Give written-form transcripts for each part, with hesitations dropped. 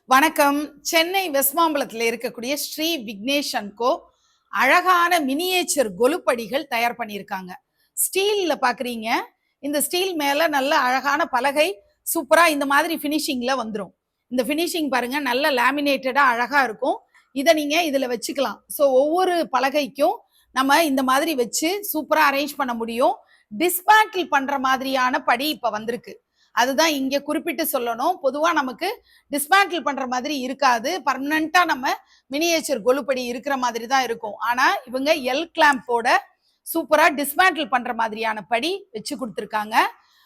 வணக்கம். சென்னை வெஸ்மாம்பலத்தில் இருக்கக்கூடிய ஸ்ரீ விக்னேஷ் அண்ட் கோ அழகான மினியேச்சர் கொலுப்படிகள் தயார் பண்ணியிருக்காங்க. ஸ்டீல்ல பாக்குறீங்க. இந்த ஸ்டீல் மேல நல்ல அழகான பலகை சூப்பரா இந்த மாதிரி பினிஷிங்ல வந்துடும். இந்த பினிஷிங் பாருங்க, நல்ல லேமினேட்டடா அழகா இருக்கும். இதை நீங்க இதுல வச்சுக்கலாம். ஸோ ஒவ்வொரு பலகைக்கும் நம்ம இந்த மாதிரி வச்சு சூப்பரா அரேஞ்ச் பண்ண முடியும். டிஸ்மேண்டில் பண்ற மாதிரியான படி இப்ப வந்திருக்கு. அதுதான் இங்க குறிப்பிட்டு சொல்லணும். பொதுவா நமக்கு டிஸ்மேண்டில் பண்ற மாதிரி இருக்காது. பர்மனண்டா நம்ம மினியேச்சர் கொலுப்படி இருக்கிற மாதிரி தான் இருக்கும். ஆனா இவங்க எல் கிளாம்போட சூப்பரா டிஸ்மேண்டில் பண்ற மாதிரியான படி வச்சு கொடுத்துருக்காங்க.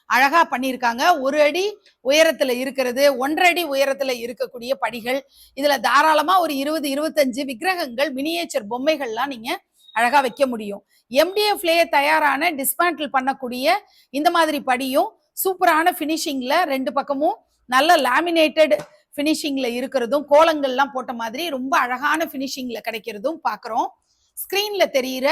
அழகா பண்ணியிருக்காங்க. 1 அடி உயரத்துல இருக்கிறது, 1.5 அடி உயரத்துல இருக்கக்கூடிய படிகள். இதுல தாராளமா ஒரு 20-25 விக்கிரகங்கள் மினியேச்சர் பொம்மைகள்லாம் நீங்க அழகா வைக்க முடியும். எம்டிஎஃப்லயே தயாரான டிஸ்மேண்டில் பண்ணக்கூடிய இந்த மாதிரி படியும் சூப்பரான பினிஷிங்ல 2 பக்கமும் நல்ல லேமினேட்டட் பினிஷிங்ல இருக்கிறதும், கோலங்கள்லாம் போட்ட மாதிரி ரொம்ப அழகான பினிஷிங்ல கிடைக்கிறதும் பாக்குறோம். ஸ்கிரீன்ல தெரிகிற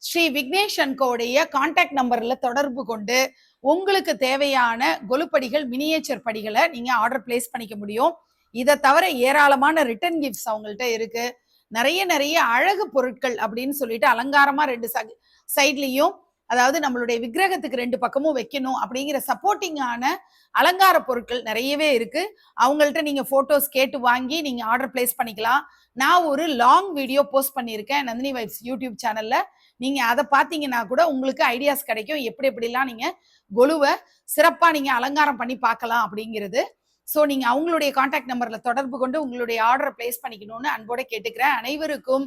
ஸ்ரீ விக்னேஷ் அண்ட் கோடைய கான்டாக்ட் நம்பர்ல தொடர்பு கொண்டு உங்களுக்கு தேவையான கொலுப்படிகள், மினியேச்சர் படிகளை நீங்க ஆர்டர் பிளேஸ் பண்ணிக்க முடியும். இதை தவிர ஏராளமான ரிட்டர்ன் கிஃப்ட்ஸ் அவங்கள்ட்ட இருக்கு. நிறைய அழகு பொருட்கள் அப்படின்னு சொல்லிட்டு அலங்காரமா 2 சைட்லயும், அதாவது நம்மளுடைய விக்கிரகத்துக்கு 2 பக்கமும் வைக்கணும் அப்படிங்கிற சப்போர்ட்டிங்கான அலங்கார பொருட்கள் நிறையவே இருக்கு. அவங்கள்ட்ட நீங்க போட்டோஸ் கேட்டு வாங்கி நீங்க ஆர்டர் பிளேஸ் பண்ணிக்கலாம். நான் ஒரு லாங் வீடியோ போஸ்ட் பண்ணியிருக்கேன் நந்தினி வைப்ஸ் யூடியூப் சேனல்ல. நீங்க அதை பார்த்தீங்கன்னா கூட உங்களுக்கு ஐடியாஸ் கிடைக்கும், எப்படி எப்படிலாம் நீங்க கொலுவை சிறப்பா நீங்க அலங்காரம் பண்ணி பார்க்கலாம் அப்படிங்கிறது. ஸோ நீங்க அவங்களுடைய கான்டாக்ட் நம்பர்ல தொடர்பு கொண்டு உங்களுடைய ஆர்டரை பிளேஸ் பண்ணிக்கணும்னு அன்போட கேட்டுக்கிறேன். அனைவருக்கும்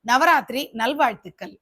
நவராத்திரி நல்வாழ்த்துக்கள்.